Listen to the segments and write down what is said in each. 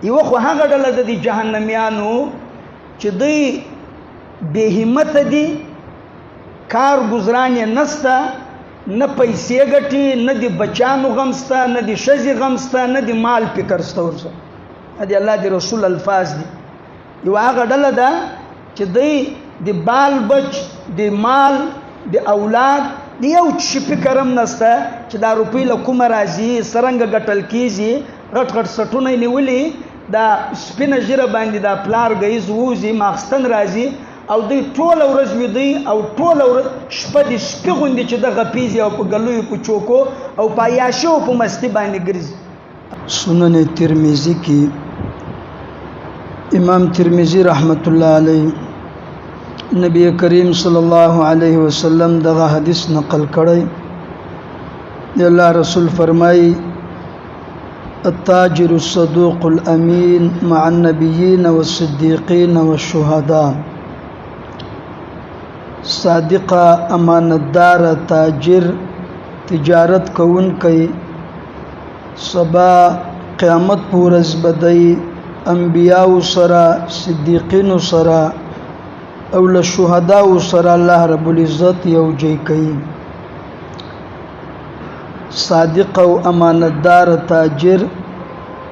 یو خو هغه ډله د جهنميانو چې دوی بې همته دي، کار گزاران یې نسته، نه پیسې ګټي، نه د بچانو غم سته، نه د ښځې غم سته، نه د مال فکر سته ورسره. د الله د رسول الفاظ دي. یو هغه ډله ده چې دوی د بال بچ، د مال، د اولاد د یو شي فکر هم نسته چې دا روپۍ له کومه راځي، څرنګه ګټل کېږي. غټ غټ سټونه یې نیولي، دا سپینه ژیره باندې دا پلار ګیز ووځي، ماخستن راځي او دوی ټوله ورځ ویدوي او ټوله ورځ شپه د سپي غوندې چې دغه پیزي او په ګلیو په چوکو او په عیاشو په مستي باندې ګرځي. سنن ترمذی کې امام ترمذی رحمت الله علیه نبی کریم صلی الله علیه وسلم دغه حدیث نقل کړی دی. الله رسول فرمایي التاجر الصدوق الامین مع النبیین والصدیقین والشهداء. صادق امانتدار تاجر تجارت کوونکی سبا قیامت پورز بدی انبیاء سره، صدیقین سره او له شهداء سره الله رب العزت یو ځای کوي. صادق او امانتدار تاجر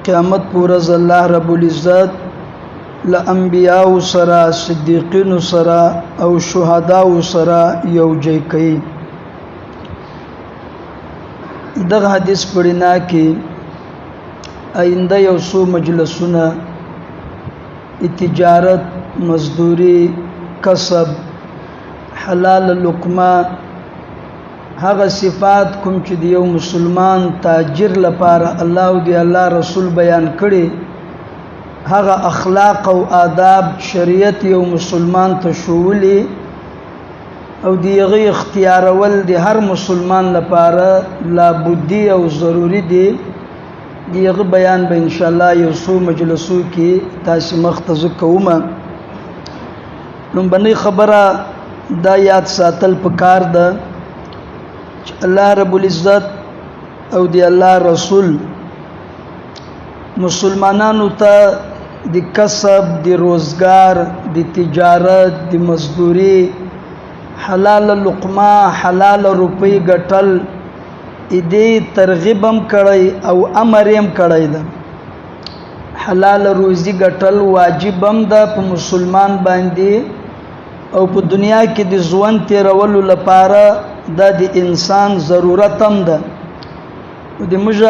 قیامت پورز الله رب العزت له انبیاء سره، صدیقین سره او شهداء سره یو ځای کوي. دغه حدیث پړینا کې آینده یو څو مجلسونه تجارت، مزدوری، کسب، حلال لقمه، هغه صفات کوم چې د یو مسلمان تاجر لپاره الله او د الله رسول بیان کړي، هغه اخلاق او آداب شریعت یو مسلمان ته ښوولي او د هغې اختیارول د هر مسلمان لپاره لابدي او ضروري دي. د هغه بیان به انشاءالله یو څو مجلسو کې تاسې مخ ته زه کومه. لومبنۍ خبره دا یاد ساتل پکار ده چې الله رب العزت او د الله رسول مسلمانانو ته د کسب، د روزګار، د تجارت، د مزدوری، حلال لقمه، حلال روپۍ ګټل دې ترغیب هم کړی او امر هم کړی ده. حلال روزي ګټل واجب هم ده په مسلمان باندې او په دنیا کې د ژوند تیرولو لپاره دا د انسان ضرورت هم ده. د موږ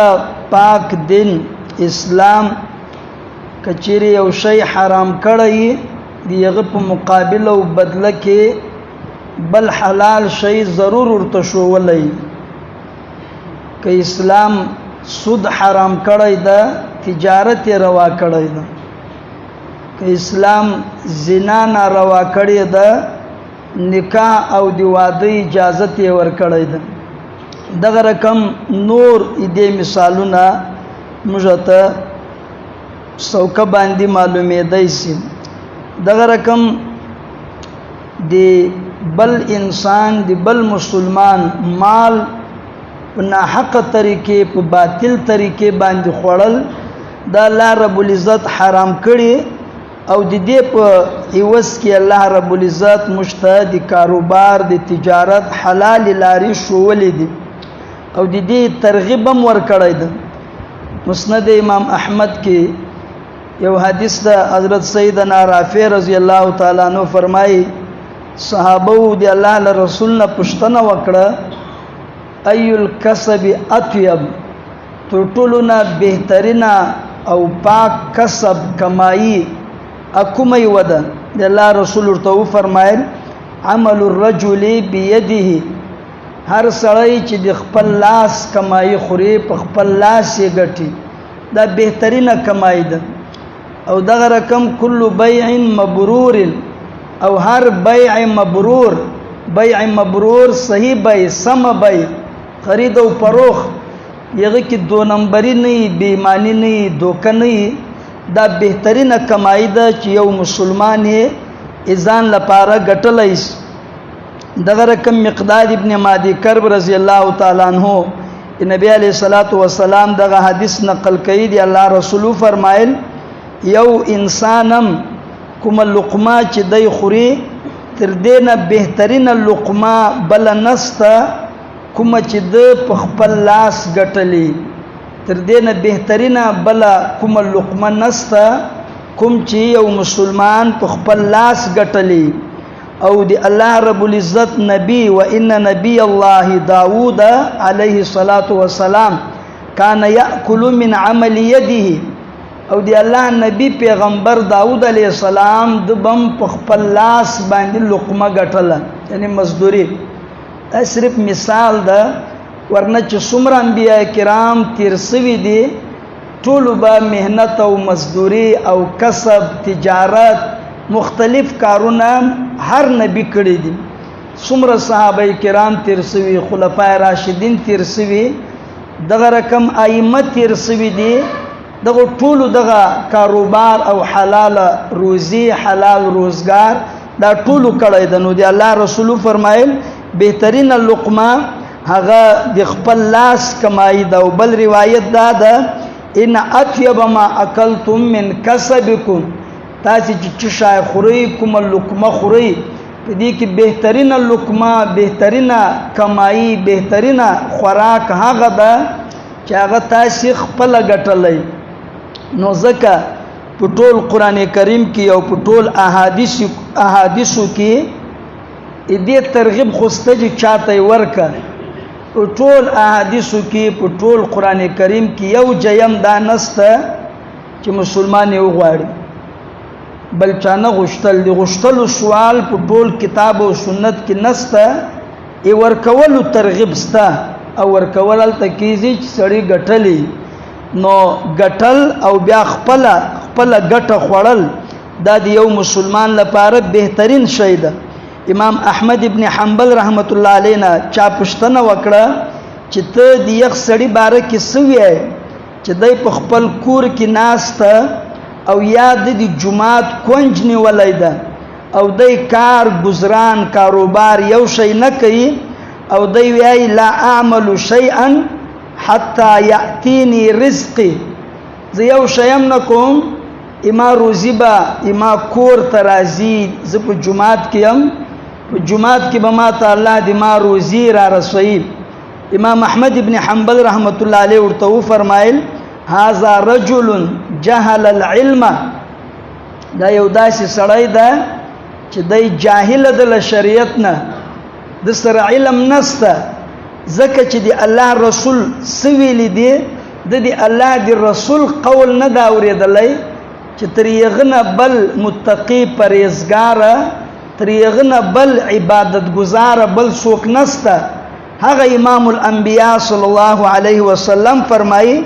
پاک دین اسلام کچېرې یو شی حرام کړی د هغه په مقابل او بدله کې بل حلال شی ضرور ورته ښوولی. که اسلام سود حرام کړی ده، تجارت یې روا کړی ده. که اسلام زنا ناروا کړی ده، نکاح او د واده اجازت یې ورکړی ده. دغه رقم نور دې مثالونه موږ ته څوکه باندې معلومېدی شي. دغه رقم د بل انسان، د بل مسلمان مال په ناحقه طریقې، په باطل طریقې باندې خوړل دا الله رب العزت حرام کړي او د دې په عوض کې الله رب العزت موږ ته د کاروبار، د تجارت حلال لارې ښوولې دي او د دې ترغیب هم ورکړی ده. مسند امام احمد کې یو حدیث ده، حضرت سیدنا رافع رضی الله تعالی عنہ فرمایي صحابه د الله رسول نه پوښتنه وکړه ای الکسب اطیب، تر ټولو نه بهترینه او پاک کسب کمایي اکومه یو ده؟ د الله رسول ورته وفرمایل عمل الرجل بیده، هر سړی چې د خپل لاس کمایي خوري، په خپل لاس یې ګټي، دا بهترینه کمایي ده. او دغه رقم کل بیع مبرور، او هر بیع مبرور، بیع مبرور صحیح بیع، سم بیع، خرید او فروخت، یغه کې دو نمبری نه، بېایماني نه، دوکه نه، دا بهترینه کمایي ده چې یو مسلمان یې ځان لپاره ګټلی شي. دغه رقم مقداد ابن مادي کرب رضی الله تعالی عنہ نبی علیہ الصلوۃ والسلام دغه حدیث نقل کړي دی. الله رسول فرمایل یو انسانم کوم لقمه چې دی خوري تر دې نه بهترینه لقمه بل نسته کوم چې د په خپل لاس ګټلې تر دې نه بهترینه بل کوم لقمه نسته کوم چې یو مسلمان په خپل لاس ګټلې او دی الله رب العزت نبی و ان نبی الله داوود علیه الصلاة والسلام کان یاکل من عمل یده او دی الله نبی پیغمبر داوود علیه السلام د بم په خپل لاس باندې لقمه ګټله یعنی مزدوری دا صرف مثال ده ورنه چې څومره انبیاء کرام تیر سوي دي ټول به مهنت او مزدوری او کسب تجارت مختلف کارونه هر نبی کړی دي څومره صحابه کرام تیر سوي خلفای راشدین تیر سوي دغه رقم ائمه تیر سوي دي دغه ټول دغه کاروبار او حلال روزي حلال روزگار دا ټول کړی د نو دی الله رسول فرمایل بهترین لقمه هغه د خپل لاس کمای دا او بل روایت دا ده ان اطيب ما اكلتم من كسبكم تاسو چې شای خوري کوم لقمه خوري په دې کې بهترین لقمه بهترین کمای بهترین خوراک هغه ده چې هغه تاسو خپل ګټلې نو ځکه په ټول قران کریم کې او په ټول احادیثو کې دې ترغیب خوسته چې چاته ورکه په ټول احادیثو کې په ټول قران کریم کې یو جیم دا نسته چې مسلمان یو غواړي بل چانه غشتل دی غشتل سوال په ټول کتاب او سنت کې نسته ای ورکول ترغیب ستا او ورکول تکیزی چې سړی ګټلی نو ګټل او بیا خپل ګټه خوړل دا د یو مسلمان لپاره بهترین شی ده امام احمد ابن حنبل رحمت الله علینا چا پښتنه وکړه چې ته د یو سړی باره کې سوی چې دای په خپل کور کې ناسته او یاد د جمعات کونج نیولای ده او دای کار گزاران کاروبار یو شی نه کوي او دای وی لا اعمل شیئا حتى یاتینی رزقی زه یو شیم نکوم اما روزی با اما کور ترازی ز په جمعات کې هم په جمعات کې به ما ته الله دې ما روزی را رسوي امام احمد ابن حنبل رحمت الله علیه ورته فرمایل هذا رجل جهل العلم دا یو داسې سړی ده چې دی جاهل د شریعت نه د سره علم نسته ځکه چې دی الله رسول سویلی دی د دی الله دی رسول قول نه دا اورېدلی چې تر یغه نه بل متقی پرهیزګاره تر یغه نه بل عبادت گزاره بل څوک نسته هغه امام الانبیاء صلی الله علیه وسلم فرمایي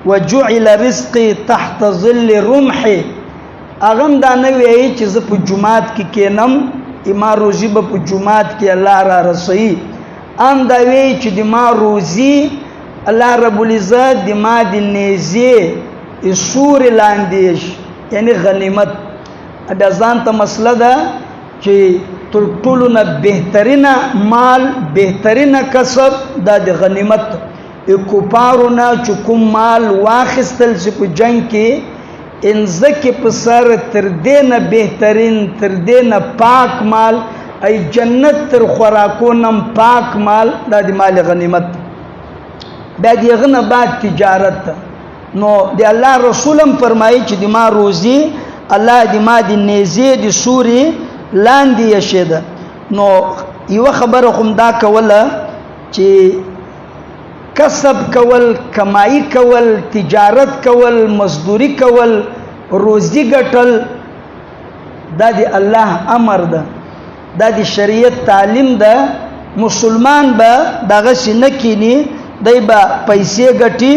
وجعل رزقي تحت ظل رمحي اغم دا نه وی چې زه په جمعات کې کینم اما روزي به په جمعات کې الله را رسوي ام دا وی چې د ما روزي الله رب العزت د ما د نيزي سور لاندې یعنی غنیمت دا ځان ته مسله ده چې تر ټولو نه بهترینه مال بهترینه کسب دا د غنیمت کفارونه چې کوم مال واخستل چې په جنگ کې انزکه په سر تر دې نه بهترین تر دې نه پاک مال ای جنت تر خوراکونم پاک مال دا د مال غنیمت بیا دغه نه بعد تجارت نو د الله رسولم فرمایي چې د ما روزي الله د ما د نيزي د سوري لاندې یشه نو یو خبره کوم دا کوله چې کسب کول کمائی کول تجارت کول مزدوری کول روزی ګټل دا دی الله امر ده دا دی شریعت تعلیم ده مسلمان به دغه سینه کینی دای با پیسې ګټي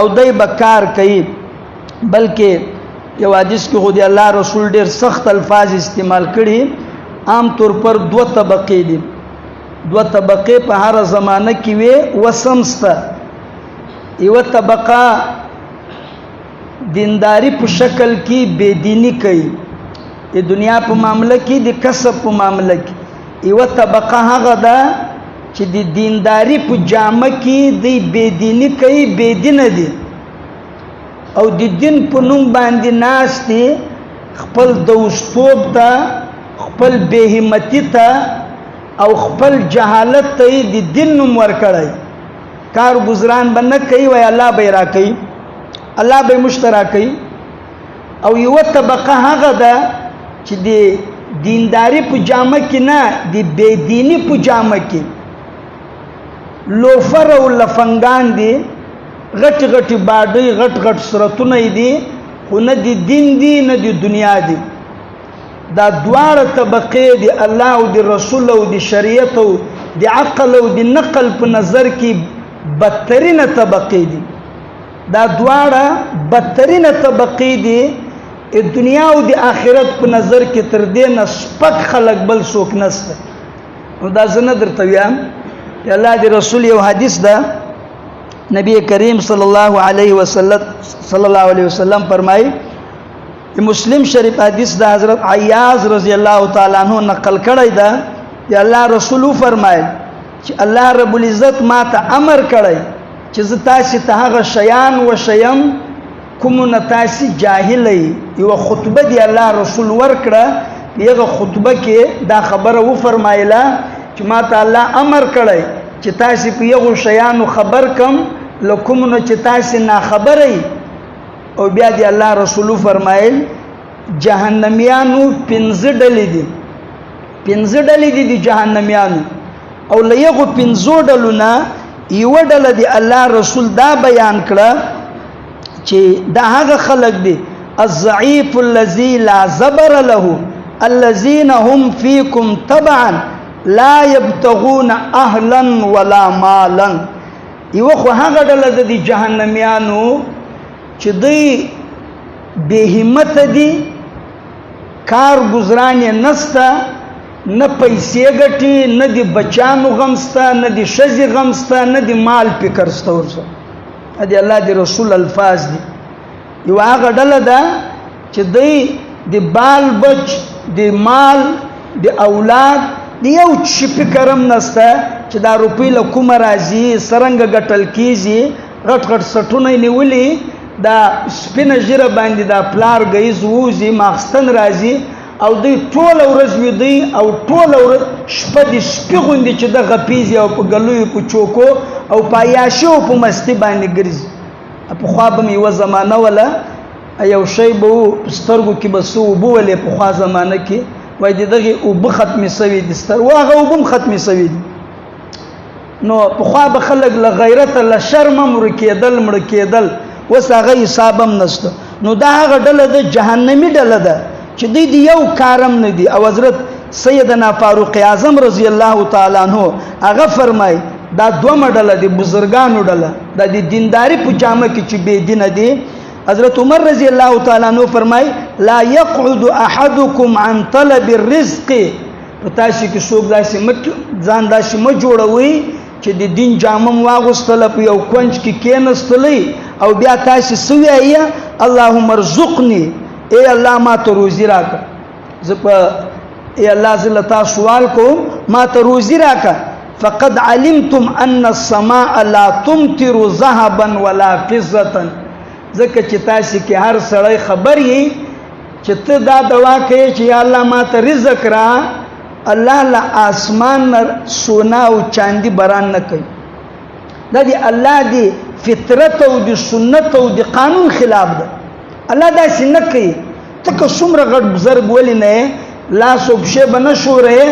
او دای با کار کوي بلکې یو حدیث کې خو دی الله رسول ډیر سخت الفاظ استعمال کړي عام طور پر دو طبقې دي دو طبقه په هر زمانه کې وي وسمسته یو طبقه دینداری په شکل کې بيدینی کوي د دنیا په معاملې کې د کسب په معاملې کې یو طبقه هغه ده چې د دینداری په جامه کې د بيدینی کوي بيدینه دي او د دین په نوم باندې ناست دي خپل دوستوب ته خپل بېهمتي ته او خپل جهالت ته د دین نوم ورکړی کار گزاران به نه کوي وای الله به را کوي الله به مشترا کوي او یو طبقه هغه ده چې د دینداری په جامه کې نه د بې دینی په جامه کې لوفر او لفنګان دي غټ غټ باډي غټ غټ صورتونه دي خو نه د دین دي نه د دنیا دي دا دواړه طبقې د الله او د رسول او د شریعت او د عقل او د نقل په نظر کې بدترینه طبقې دي دا دواړه بدترینه طبقې دي د دنیا او د آخرت په نظر کې تر دې نه سپک خلک بل څوک نشته نو دا زه نه درته وایم الله د رسول یو حدیث ده نبی کریم صلی الله علیه وسلم فرمایي مسلم شریف حدیث د حضرت عیاض رضی الله تعالی عنہ نقل کړی ده چې الله رسول فرمایي چې الله رب العزت ما ته امر کړی چې زه تاسو ته هغه شیان و شیم کوم نه تاسو جاهلې یو خطبه دی الله رسول ورکړه یغه خطبه کې دا خبره و فرمایله چې ما ته الله امر کړی چې تاسو په یو شیانو خبر کم لکم نو چې تاسو نه خبرې او بیا دی الله رسول فرمایل جهنميانو 15 ډلې دي 15 ډلې دي د جهنميانو او لېغو 15 ډلو نه یو ډله دی الله رسول دا بیان کړه چې دا هغه خلق دي الضعيف الذي لا زبر له الذين هم فيكم تبعا لا يبتغون اهلا ولا مالا یو خو هغه ډله د جهنميانو چې دوی بې همت دي کار گزاران نسته نه پیسې ګټي نه د بچانو غمسته نه د ښځې غمسته نه د مال فکر سته ورسره د الله د رسول الفاظ دي یو هغه ډله ده چې دوی د بال بچ د مال د اولاد د یو شي فکرم نسته چې دا روپۍ له کومه راځي څرنګه ګټل کېږي غټ غټ سټونه یې نیولي دا سپینه ژیره باندې دا پلار ګیز ووځي ماخستن راځي او دوی ټوله ورځ ویدي او ټوله ورځ شپه د سپي غوندې چې د غپیږي او په ګلویو په چوکو او په عیاشي او په مستي باندې ګرځي پخوا به مې یوه زمانه وله یو شی به و په سترګو کې به څه اوبه ولې پخوا زمانه کې وایي د دغې اوبه ختمې سوي دي سترګو هغه اوبه هم ختمې سوي دي نو پخوا به خلک له غیرته له شرمه مړه کېدل اوس هغه حساب هم نشته نو دا هغه ډله ده جهنمي ډله ده چې دوی د یو کارم نه دي او حضرت سیدنا فاروق اعظم رضی الله تعالی عنہ هغه فرمای دا دومره ډله دي بزرګانو ډله د دینداری په جامه کې چې بې دینه دي حضرت عمر رضی الله تعالی عنہ فرمای لا يقعد احدكم عن طلب الرزق پتاشي کې څوک داسې ځان داسې م جوړوي چې د دین جامه واغوستله په یو کونج کې کېنستلی او بیا تاسې څه وایه اللهم ارزقني ای الله ما ته روزي راکړه زه په ای الله زه له تا سوال کوم ما ته روزي راکړه فقد علمتم ان السماء لا تمطر ذهبا ولا فضه ځکه چې تاسې کې هر سړی خبر یې چې ته دا دعا کوې چې یا الله ما ته رزق را الله له آسمان نه سونا او چاندي باران نه کوي دا دی الله دی فطرت او دی سنت او دی قانون خلاف ده الله داسې نه کوي ته که څومره غټ بزرګ ولې نه لاس او پښې به نه ښورې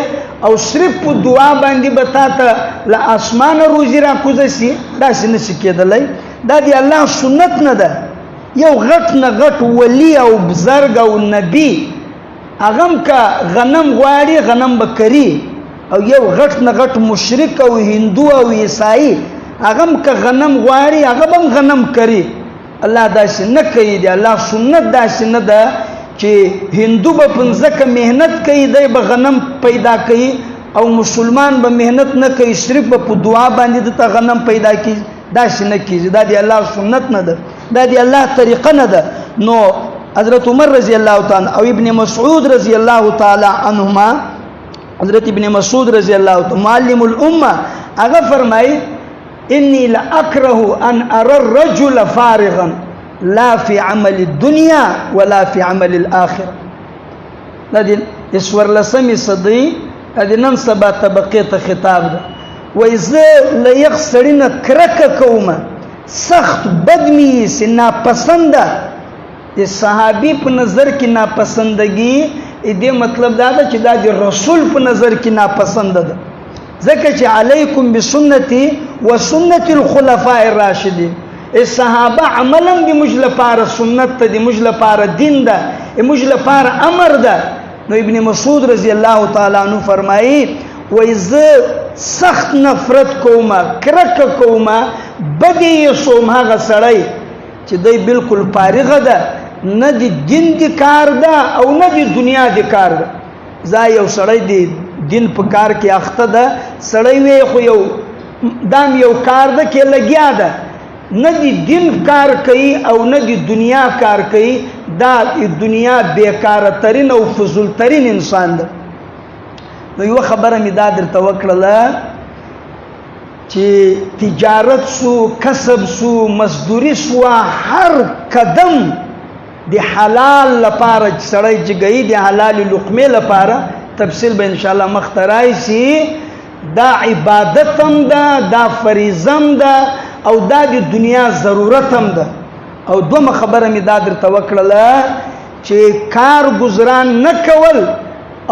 او صرف په دعا باندې به تا ته له اسمانه روزي راکوزه سي داسې نه شي کېدلی دا دی الله سنت نه ده یو غټ نه غټ ولی او بزرګ او نبی اغم کا غنم غواړي غنم بکری او یو غټ نه غټ مشرک او هندو او عیسائی اغم کا غنم غواړي هغه هم غنم کری الله داسې نه کوي دی الله سنت داسې نه ده چې هندو به پنځکه مهنت کوي دی به غنم پیدا کوي او مسلمان به مهنت نه کوي صرف به په دعا باندې دته غنم پیدا کوي داسې نه کیږي دا دی الله سنت نه ده دا دی الله طریقه نه ده نو حضرت عمر رضی الله تعالی او ابن مسعود رضی الله تعالی عنهما حضرت ابن مسعود رضی الله تعالی معلم الامه هغه فرمای انی لاکره ان ارى الرجل فارغا لا فی عمل الدنیا ولا فی عمل الاخره. دا دی اسورلسمی صدی دا دی نن سبا طبقه ته خطاب ده. وای زه له یخ سړي نه کرکه کومه، سخت بد می سي ناپسنده. د صحابي په نظر کې ناپسندګي دې مطلب دا ده چې دا د رسول په نظر کې ناپسنده ده. ځکه چې علیکم بسنتي و سنت الخلفاء الراشدین، صحابه عملا د موږ لپاره سنت ته، د موږ لپاره دین ده، موږ لپاره امر ده. نو ابن مسعود رضی الله تعالی عنہ فرمایي وای زه سخت نفرت کومه، کرکه کومه، بدې یې سوم هغه سړی چې دی بالکل فارغه ده، نه د دین د کار ده او نه د دنیا د کار ده. زه یو سړی د دین په کار کې اخته ده، سړی وی خو یو دام یو کار ده کې لګیا ده، نه د دین کار کوي او نه د دنیا کار کوي. دا د دنیا بیکاره ترین او فضول ترین انسان ده. نو یو خبره می دا درته وکړله چې تجارت سو، کسب سو، مزدوری سو، هر قدم د حلال لپاره سړی جګی، د حلال لقمه لپاره. تفصیل به ان شاء الله مخترای شي. دا عبادت هم ده، دا فریضه هم ده، او دا د دنیا ضرورت هم ده. او دومره خبره می دا درته وکړله چې کار گزاران نه کول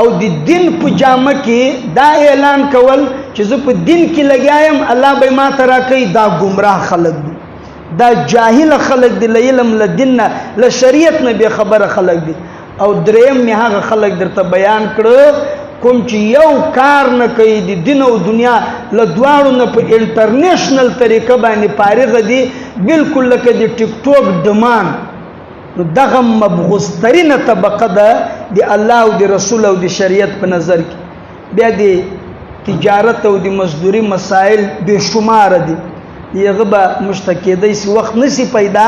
او د دین په جامه کې دا اعلان کول چې زه په دین کې لګیایم، الله به ما ته راکوي. دا گمراه خلق دي، دا جاهل خلق دي، له علم له دین نه له شریعت نه بې خبره خلق دي. او دریم مې هغه خلق درته بیان کړه کوم چې یو کار نه کوي، د دین او دنیا له دواړو نه په انټرنیشنل طریقه باندې فارغ دي، بالکل لکه د ټیک ټوک ډمان. نو دغه مبغوث ترینه طبقه ده د الله او د رسول او د شریعت په نظر کې. بیا د تجارت او د مزدوری مسائل بے شمار دي، هغه به مشتکیدای سی وخت نسی پیدا